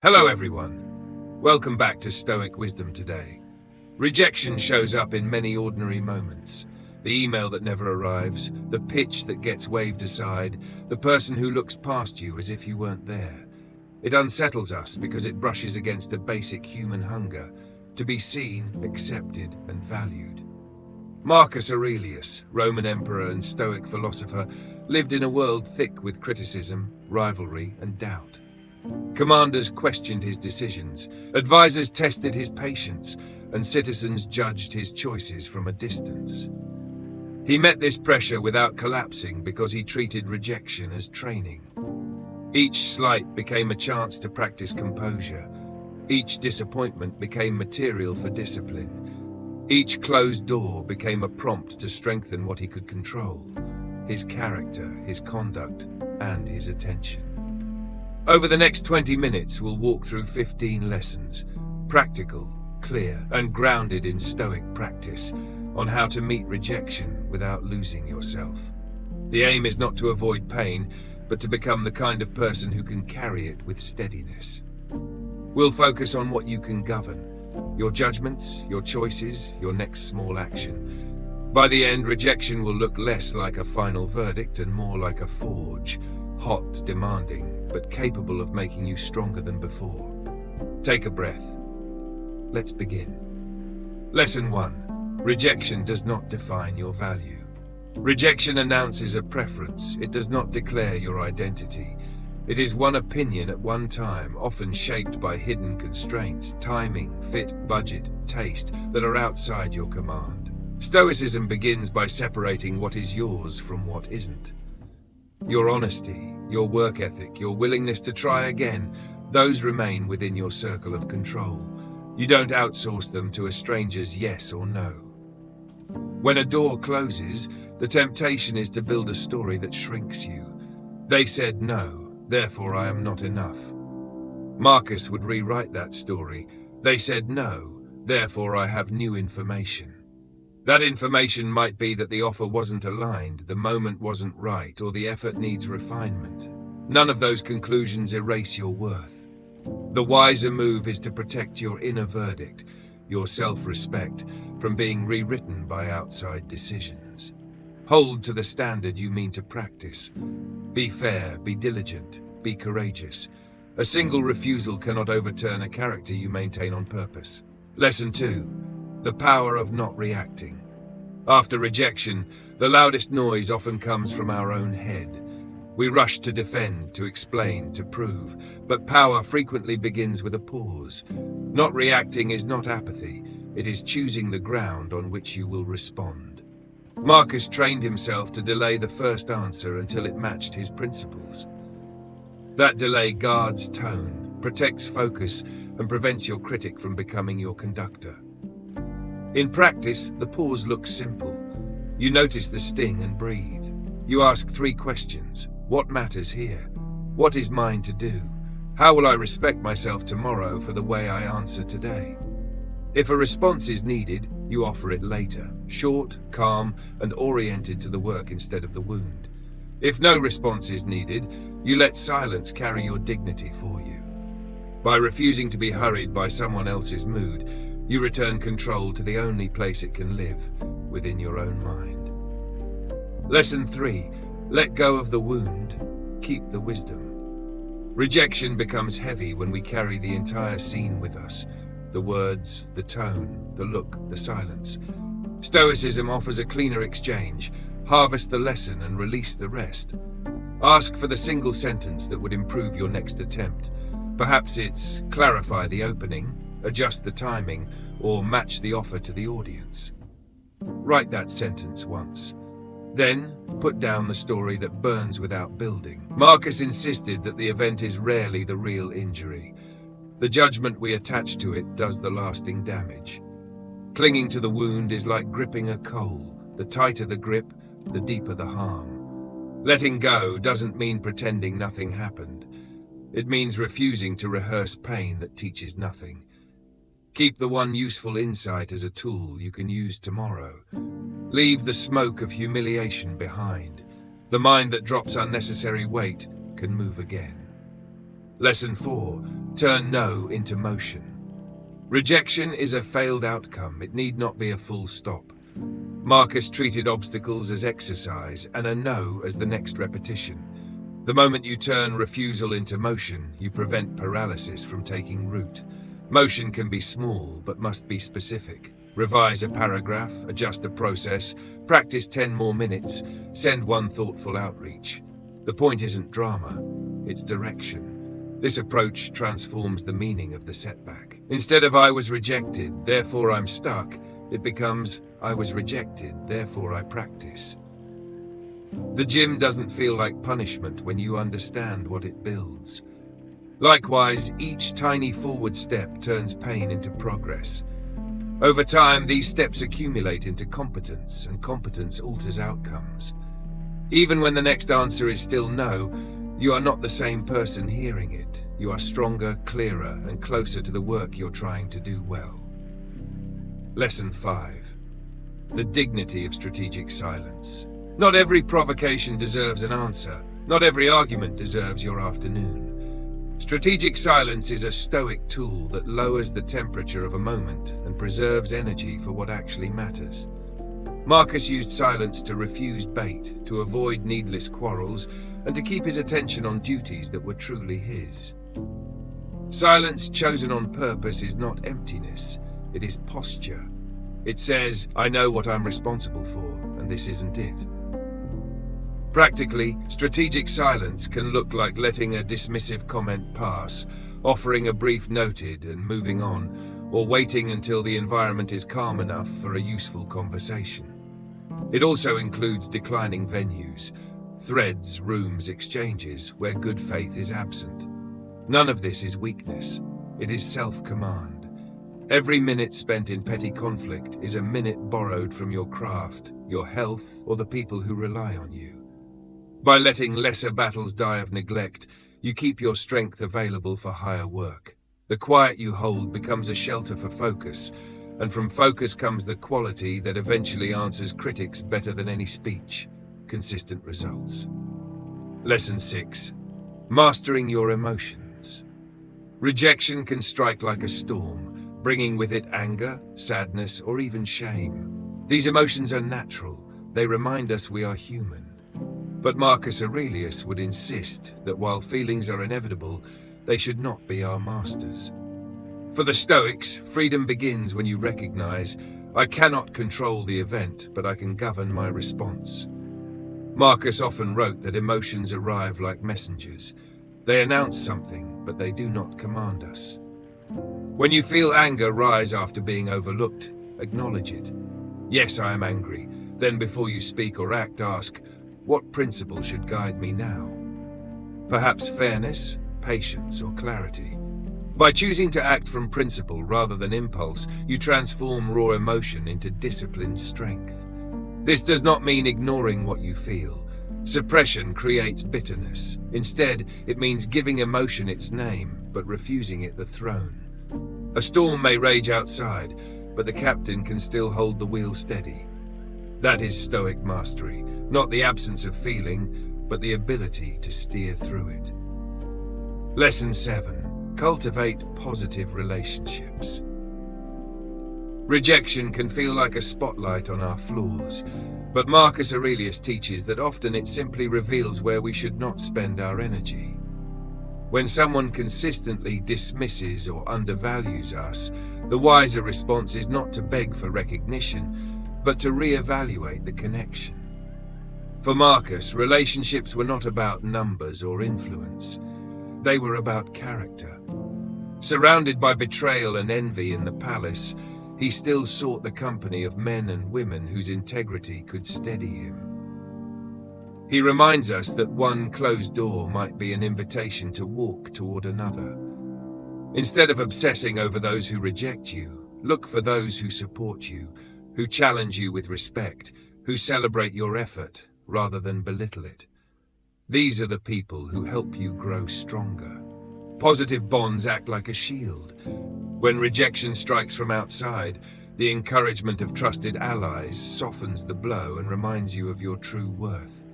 Hello everyone. Welcome back to Stoic Wisdom today. Rejection shows up in many ordinary moments. The email that never arrives, the pitch that gets waved aside, the person who looks past you as if you weren't there. It unsettles us because it brushes against a basic human hunger to be seen, accepted, and valued. Marcus Aurelius, Roman emperor and Stoic philosopher, lived in a world thick with criticism, rivalry, and doubt. Commanders questioned his decisions, advisors tested his patience, and citizens judged his choices from a distance. He met this pressure without collapsing because he treated rejection as training. Each slight became a chance to practice composure. Each disappointment became material for discipline. Each closed door became a prompt to strengthen what he could control: his character, his conduct, and his attention. Over the next 20 minutes, we'll walk through 15 lessons, practical, clear, and grounded in Stoic practice, on how to meet rejection without losing yourself. The aim is not to avoid pain, but to become the kind of person who can carry it with steadiness. We'll focus on what you can govern: your judgments, your choices, your next small action. By the end, rejection will look less like a final verdict and more like a forge, hot, demanding, but capable of making you stronger than before. Take a breath. Let's begin. Lesson 1. Rejection does not define your value. Rejection announces a preference. It does not declare your identity. It is one opinion at one time, often shaped by hidden constraints, timing, fit, budget, taste, that are outside your command. Stoicism begins by separating what is yours from what isn't. Your honesty, your work ethic, your willingness to try again, those remain within your circle of control. You don't outsource them to a stranger's yes or no. When a door closes, the temptation is to build a story that shrinks you. They said no, therefore I am not enough. Marcus would rewrite that story. They said no, therefore I have new information. That information might be that the offer wasn't aligned, the moment wasn't right, or the effort needs refinement. None of those conclusions erase your worth. The wiser move is to protect your inner verdict, your self-respect, from being rewritten by outside decisions. Hold to the standard you mean to practice. Be fair, be diligent, be courageous. A single refusal cannot overturn a character you maintain on purpose. Lesson 2. The power of not reacting. After rejection, the loudest noise often comes from our own head. We rush to defend, to explain, to prove, but power frequently begins with a pause. Not reacting is not apathy, it is choosing the ground on which you will respond. Marcus trained himself to delay the first answer until it matched his principles. That delay guards tone, protects focus, and prevents your critic from becoming your conductor. In practice, the pause looks simple. You notice the sting and breathe. You ask 3 questions. What matters here? What is mine to do? How will I respect myself tomorrow for the way I answer today? If a response is needed, you offer it later, short, calm, and oriented to the work instead of the wound. If no response is needed, you let silence carry your dignity for you. By refusing to be hurried by someone else's mood, you return control to the only place it can live, within your own mind. Lesson 3. Let go of the wound, keep the wisdom. Rejection becomes heavy when we carry the entire scene with us. The words, the tone, the look, the silence. Stoicism offers a cleaner exchange. Harvest the lesson and release the rest. Ask for the single sentence that would improve your next attempt. Perhaps it's clarify the opening, adjust the timing, or match the offer to the audience. Write that sentence once. Then, put down the story that burns without building. Marcus insisted that the event is rarely the real injury. The judgment we attach to it does the lasting damage. Clinging to the wound is like gripping a coal. The tighter the grip, the deeper the harm. Letting go doesn't mean pretending nothing happened. It means refusing to rehearse pain that teaches nothing. Keep the one useful insight as a tool you can use tomorrow. Leave the smoke of humiliation behind. The mind that drops unnecessary weight can move again. Lesson 4. Turn no into motion. Rejection is a failed outcome. It need not be a full stop. Marcus treated obstacles as exercise and a no as the next repetition. The moment you turn refusal into motion, you prevent paralysis from taking root. Motion can be small, but must be specific. Revise a paragraph, adjust a process, practice 10 more minutes, send one thoughtful outreach. The point isn't drama, it's direction. This approach transforms the meaning of the setback. Instead of I was rejected, therefore I'm stuck, it becomes I was rejected, therefore I practice. The gym doesn't feel like punishment when you understand what it builds. Likewise, each tiny forward step turns pain into progress. Over time, these steps accumulate into competence, and competence alters outcomes. Even when the next answer is still no, you are not the same person hearing it. You are stronger, clearer, and closer to the work you're trying to do well. Lesson 5. The dignity of strategic silence. Not every provocation deserves an answer. Not every argument deserves your afternoon. Strategic silence is a Stoic tool that lowers the temperature of a moment and preserves energy for what actually matters. Marcus used silence to refuse bait, to avoid needless quarrels, and to keep his attention on duties that were truly his. Silence chosen on purpose is not emptiness, it is posture. It says, I know what I'm responsible for, and this isn't it. Practically, strategic silence can look like letting a dismissive comment pass, offering a brief noted and moving on, or waiting until the environment is calm enough for a useful conversation. It also includes declining venues, threads, rooms, exchanges where good faith is absent. None of this is weakness, it is self-command. Every minute spent in petty conflict is a minute borrowed from your craft, your health, or the people who rely on you. By letting lesser battles die of neglect, you keep your strength available for higher work. The quiet you hold becomes a shelter for focus, and from focus comes the quality that eventually answers critics better than any speech. Consistent results. Lesson 6. Mastering your emotions. Rejection can strike like a storm, bringing with it anger, sadness, or even shame. These emotions are natural. They remind us we are human. But Marcus Aurelius would insist that while feelings are inevitable, they should not be our masters. For the Stoics, freedom begins when you recognize, I cannot control the event, but I can govern my response. Marcus often wrote that emotions arrive like messengers. They announce something, but they do not command us. When you feel anger rise after being overlooked, acknowledge it. Yes, I am angry. Then before you speak or act, ask, what principle should guide me now? Perhaps fairness, patience, or clarity. By choosing to act from principle rather than impulse, you transform raw emotion into disciplined strength. This does not mean ignoring what you feel. Suppression creates bitterness. Instead, it means giving emotion its name, but refusing it the throne. A storm may rage outside, but the captain can still hold the wheel steady. That is Stoic mastery, not the absence of feeling, but the ability to steer through it. Lesson 7. Cultivate positive relationships. Rejection can feel like a spotlight on our flaws, but Marcus Aurelius teaches that often it simply reveals where we should not spend our energy. When someone consistently dismisses or undervalues us, the wiser response is not to beg for recognition, but to reevaluate the connection. For Marcus, relationships were not about numbers or influence. They were about character. Surrounded by betrayal and envy in the palace, he still sought the company of men and women whose integrity could steady him. He reminds us that one closed door might be an invitation to walk toward another. Instead of obsessing over those who reject you, look for those who support you, who challenge you with respect, who celebrate your effort rather than belittle it. These are the people who help you grow stronger. Positive bonds act like a shield. When rejection strikes from outside, the encouragement of trusted allies softens the blow and reminds you of your true worth.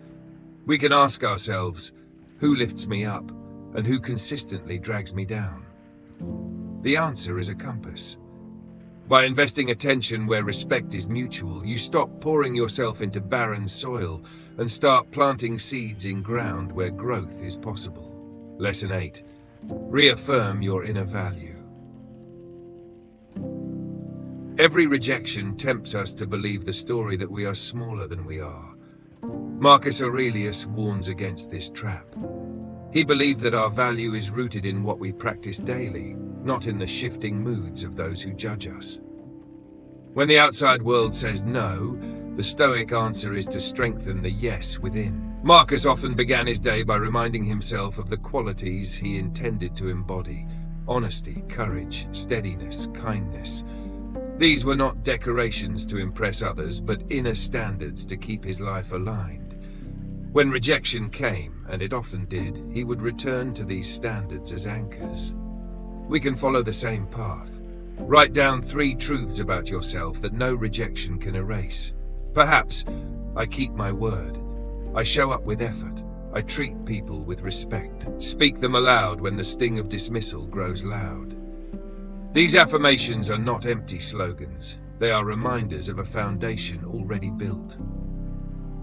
We can ask ourselves, who lifts me up? and who consistently drags me down? The answer is a compass. By investing attention where respect is mutual, you stop pouring yourself into barren soil and start planting seeds in ground where growth is possible. Lesson 8. Reaffirm your inner value. Every rejection tempts us to believe the story that we are smaller than we are. Marcus Aurelius warns against this trap. He believed that our value is rooted in what we practice daily, not in the shifting moods of those who judge us. When the outside world says no, the Stoic answer is to strengthen the yes within. Marcus often began his day by reminding himself of the qualities he intended to embody: honesty, courage, steadiness, kindness. These were not decorations to impress others, but inner standards to keep his life aligned. When rejection came, and it often did, he would return to these standards as anchors. We can follow the same path. Write down 3 truths about yourself that no rejection can erase. Perhaps, I keep my word. I show up with effort. I treat people with respect. Speak them aloud when the sting of dismissal grows loud. These affirmations are not empty slogans. They are reminders of a foundation already built.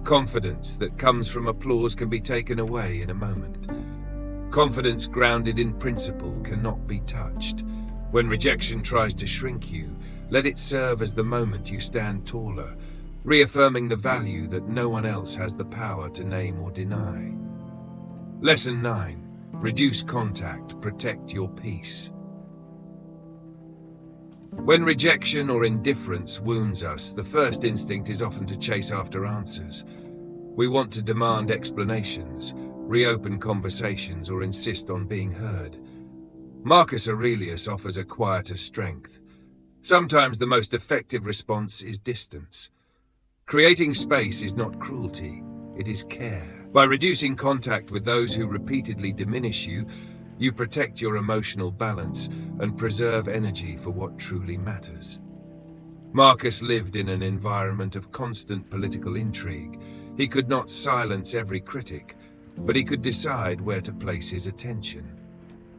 Confidence that comes from applause can be taken away in a moment. Confidence grounded in principle cannot be touched. When rejection tries to shrink you, let it serve as the moment you stand taller, reaffirming the value that no one else has the power to name or deny. Lesson 9. Reduce contact, protect your peace. When rejection or indifference wounds us, the first instinct is often to chase after answers. We want to demand explanations, reopen conversations, or insist on being heard. Marcus Aurelius offers a quieter strength. Sometimes the most effective response is distance. Creating space is not cruelty, it is care. By reducing contact with those who repeatedly diminish you, you protect your emotional balance and preserve energy for what truly matters. Marcus lived in an environment of constant political intrigue. He could not silence every critic, but he could decide where to place his attention.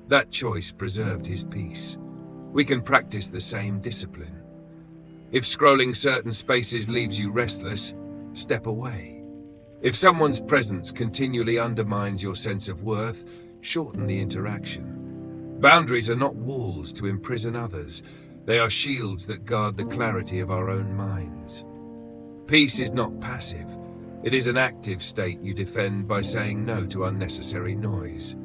That choice preserved his peace. We can practice the same discipline. If scrolling certain spaces leaves you restless, step away. If someone's presence continually undermines your sense of worth, shorten the interaction. Boundaries are not walls to imprison others. They are shields that guard the clarity of our own minds. Peace is not passive. It is an active state you defend by saying no to unnecessary noise.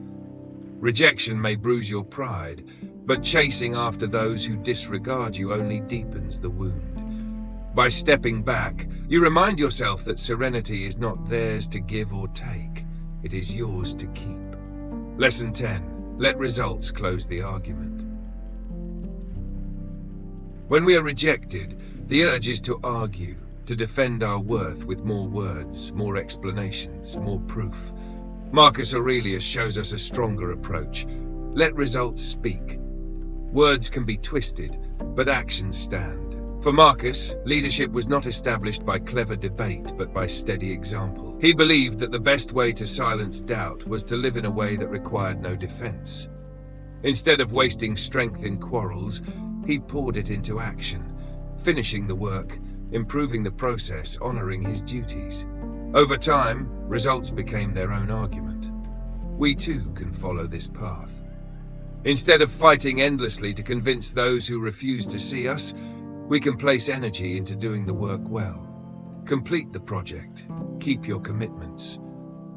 Rejection may bruise your pride, but chasing after those who disregard you only deepens the wound. By stepping back, you remind yourself that serenity is not theirs to give or take. It is yours to keep. Lesson 10. Let results close the argument. When we are rejected, the urge is to argue, to defend our worth with more words, more explanations, more proof. Marcus Aurelius shows us a stronger approach. Let results speak. Words can be twisted, but actions stand. For Marcus, leadership was not established by clever debate, but by steady example. He believed that the best way to silence doubt was to live in a way that required no defense. Instead of wasting strength in quarrels, he poured it into action, finishing the work, improving the process, honoring his duties. Over time, results became their own argument. We too can follow this path. Instead of fighting endlessly to convince those who refuse to see us, we can place energy into doing the work well. Complete the project, keep your commitments,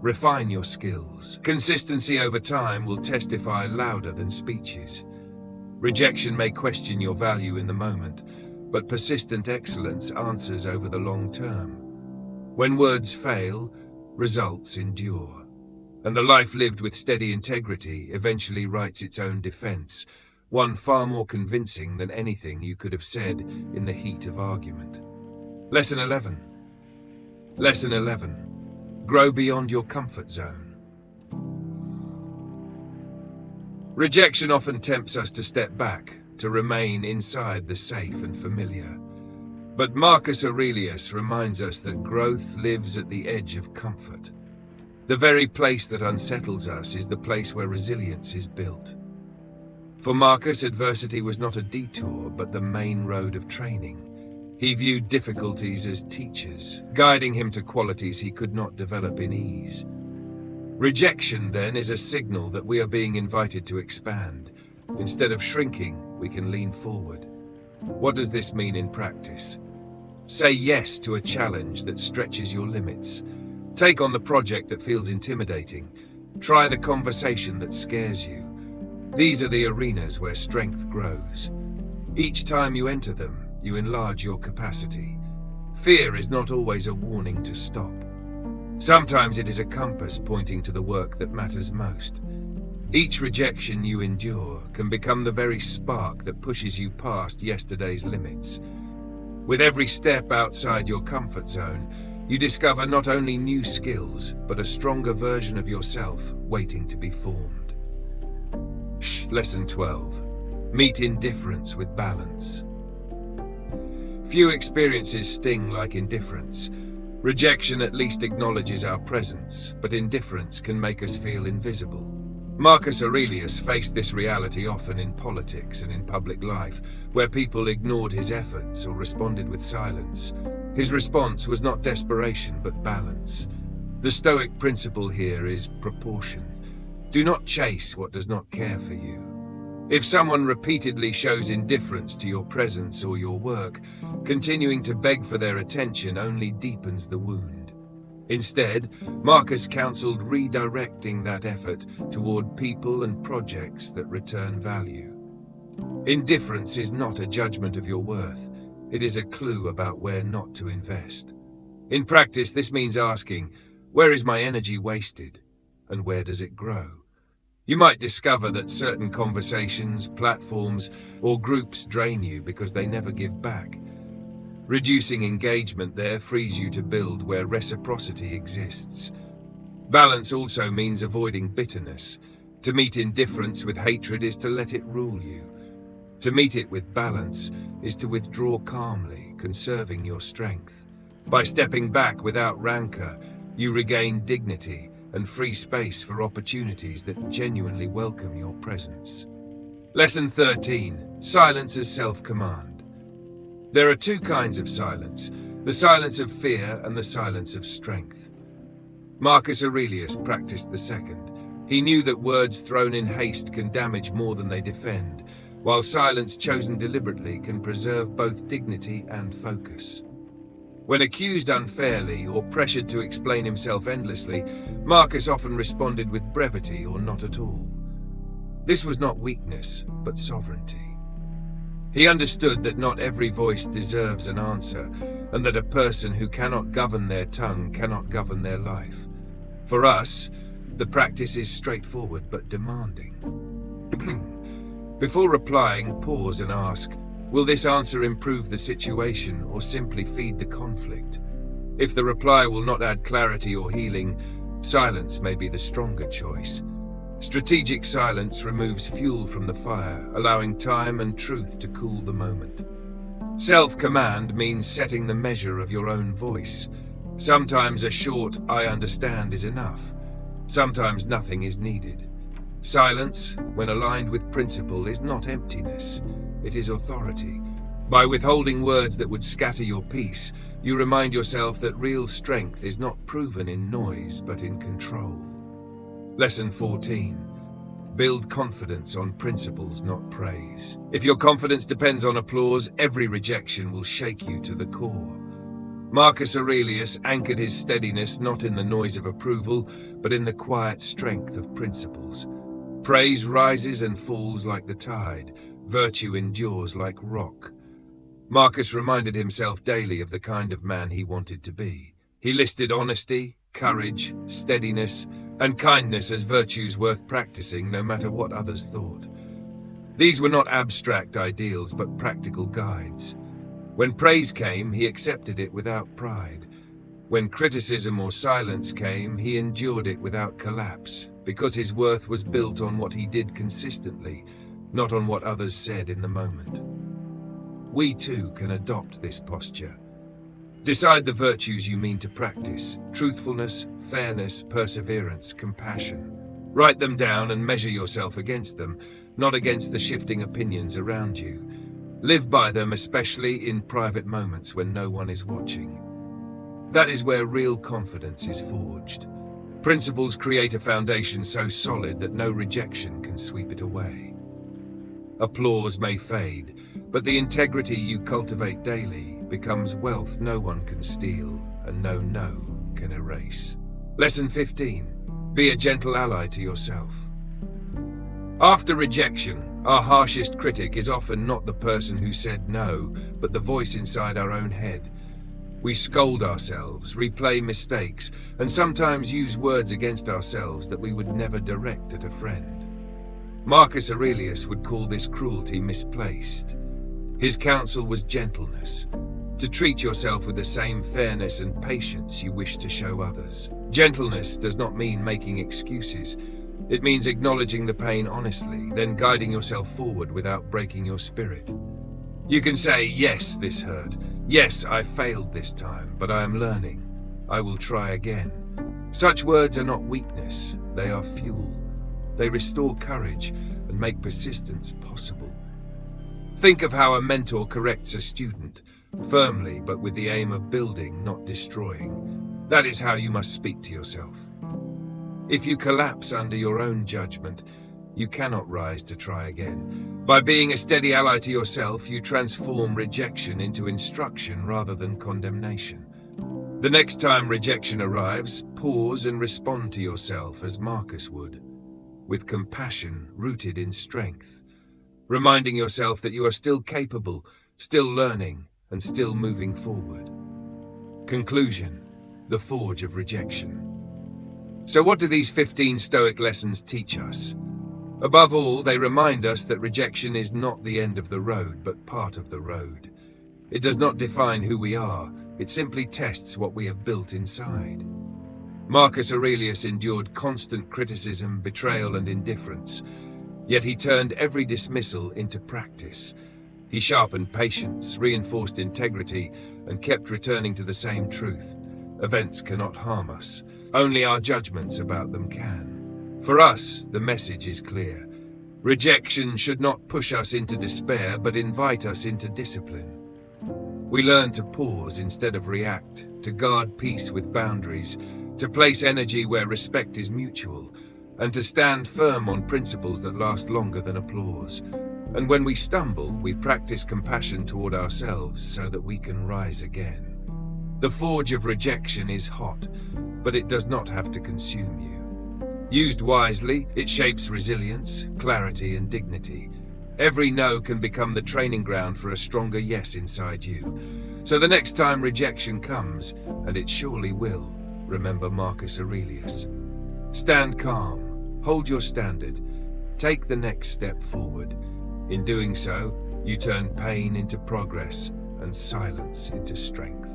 refine your skills. Consistency over time will testify louder than speeches. Rejection may question your value in the moment, but persistent excellence answers over the long term. When words fail, results endure. And the life lived with steady integrity eventually writes its own defense, one far more convincing than anything you could have said in the heat of argument. Lesson 11. Lesson 11. Grow beyond your comfort zone. Rejection often tempts us to step back, to remain inside the safe and familiar. But Marcus Aurelius reminds us that growth lives at the edge of comfort. The very place that unsettles us is the place where resilience is built. For Marcus, adversity was not a detour, but the main road of training. He viewed difficulties as teachers, guiding him to qualities he could not develop in ease. Rejection, then, is a signal that we are being invited to expand. Instead of shrinking, we can lean forward. What does this mean in practice? Say yes to a challenge that stretches your limits. Take on the project that feels intimidating. Try the conversation that scares you. These are the arenas where strength grows. Each time you enter them, you enlarge your capacity. Fear is not always a warning to stop. Sometimes it is a compass pointing to the work that matters most. Each rejection you endure can become the very spark that pushes you past yesterday's limits. With every step outside your comfort zone, you discover not only new skills, but a stronger version of yourself waiting to be formed. Lesson 12. Meet indifference with balance. Few experiences sting like indifference. Rejection at least acknowledges our presence, but indifference can make us feel invisible. Marcus Aurelius faced this reality often in politics and in public life, where people ignored his efforts or responded with silence. His response was not desperation, but balance. The Stoic principle here is proportion. Do not chase what does not care for you. If someone repeatedly shows indifference to your presence or your work, continuing to beg for their attention only deepens the wound. Instead, Marcus counseled redirecting that effort toward people and projects that return value. Indifference is not a judgment of your worth. It is a clue about where not to invest. In practice, this means asking, where is my energy wasted, and where does it grow? You might discover that certain conversations, platforms, or groups drain you because they never give back. Reducing engagement there frees you to build where reciprocity exists. Balance also means avoiding bitterness. To meet indifference with hatred is to let it rule you. To meet it with balance is to withdraw calmly, conserving your strength. By stepping back without rancor, you regain dignity and free space for opportunities that genuinely welcome your presence. Lesson 13. Silence as self-command. There are two kinds of silence, the silence of fear and the silence of strength. Marcus Aurelius practiced the second. He knew that words thrown in haste can damage more than they defend, while silence chosen deliberately can preserve both dignity and focus. When accused unfairly or pressured to explain himself endlessly, Marcus often responded with brevity or not at all. This was not weakness, but sovereignty. He understood that not every voice deserves an answer, and that a person who cannot govern their tongue cannot govern their life. For us, the practice is straightforward but demanding. Before replying, pause and ask, will this answer improve the situation or simply feed the conflict? If the reply will not add clarity or healing, silence may be the stronger choice. Strategic silence removes fuel from the fire, allowing time and truth to cool the moment. Self-command means setting the measure of your own voice. Sometimes a short "I understand" is enough. Sometimes nothing is needed. Silence, when aligned with principle, is not emptiness. It is authority. By withholding words that would scatter your peace, you remind yourself that real strength is not proven in noise, but in control. Lesson 14. Build confidence on principles, not praise. If your confidence depends on applause, every rejection will shake you to the core. Marcus Aurelius anchored his steadiness not in the noise of approval, but in the quiet strength of principles. Praise rises and falls like the tide. Virtue endures like rock. Marcus reminded himself daily of the kind of man he wanted to be. He listed honesty, courage, steadiness, and kindness as virtues worth practicing no matter what others thought. These were not abstract ideals, but practical guides. When praise came, he accepted it without pride. When criticism or silence came, he endured it without collapse, because his worth was built on what he did consistently, not on what others said in the moment. We too can adopt this posture. Decide the virtues you mean to practice: truthfulness, fairness, perseverance, compassion. Write them down and measure yourself against them, not against the shifting opinions around you. Live by them, especially in private moments when no one is watching. That is where real confidence is forged. Principles create a foundation so solid that no rejection can sweep it away. Applause may fade, but the integrity you cultivate daily becomes wealth no one can steal and no can erase. Lesson 15. Be a gentle ally to yourself. After rejection, our harshest critic is often not the person who said no, but the voice inside our own head. We scold ourselves, replay mistakes, and sometimes use words against ourselves that we would never direct at a friend. Marcus Aurelius would call this cruelty misplaced. His counsel was gentleness, to treat yourself with the same fairness and patience you wish to show others. Gentleness does not mean making excuses. It means acknowledging the pain honestly, then guiding yourself forward without breaking your spirit. You can say, yes, this hurt. Yes, I failed this time, but I am learning. I will try again. Such words are not weakness, they are fuel. They restore courage and make persistence possible. Think of how a mentor corrects a student, firmly but with the aim of building, not destroying. That is how you must speak to yourself. If you collapse under your own judgment, you cannot rise to try again. By being a steady ally to yourself, you transform rejection into instruction rather than condemnation. The next time rejection arrives, pause and respond to yourself as Marcus would, with compassion rooted in strength, reminding yourself that you are still capable, still learning, and still moving forward. Conclusion: the forge of rejection. So what do these 15 Stoic lessons teach us? Above all, they remind us that rejection is not the end of the road, but part of the road. It does not define who we are, it simply tests what we have built inside. Marcus Aurelius endured constant criticism, betrayal, and indifference, yet he turned every dismissal into practice. He sharpened patience, reinforced integrity, and kept returning to the same truth. Events cannot harm us, only our judgments about them can. For us, the message is clear. Rejection should not push us into despair, but invite us into discipline. We learn to pause instead of react, to guard peace with boundaries, to place energy where respect is mutual, and to stand firm on principles that last longer than applause. And when we stumble, we practice compassion toward ourselves so that we can rise again. The forge of rejection is hot, but it does not have to consume you. Used wisely, it shapes resilience, clarity, and dignity. Every no can become the training ground for a stronger yes inside you. So the next time rejection comes, and it surely will, remember Marcus Aurelius. Stand calm, hold your standard, take the next step forward. In doing so, you turn pain into progress and silence into strength.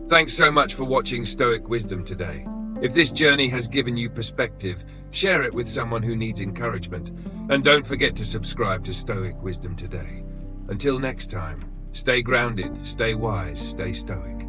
Thanks so much for watching Stoic Wisdom today. If this journey has given you perspective, share it with someone who needs encouragement. And don't forget to subscribe to Stoic Wisdom today. Until next time, stay grounded, stay wise, stay stoic.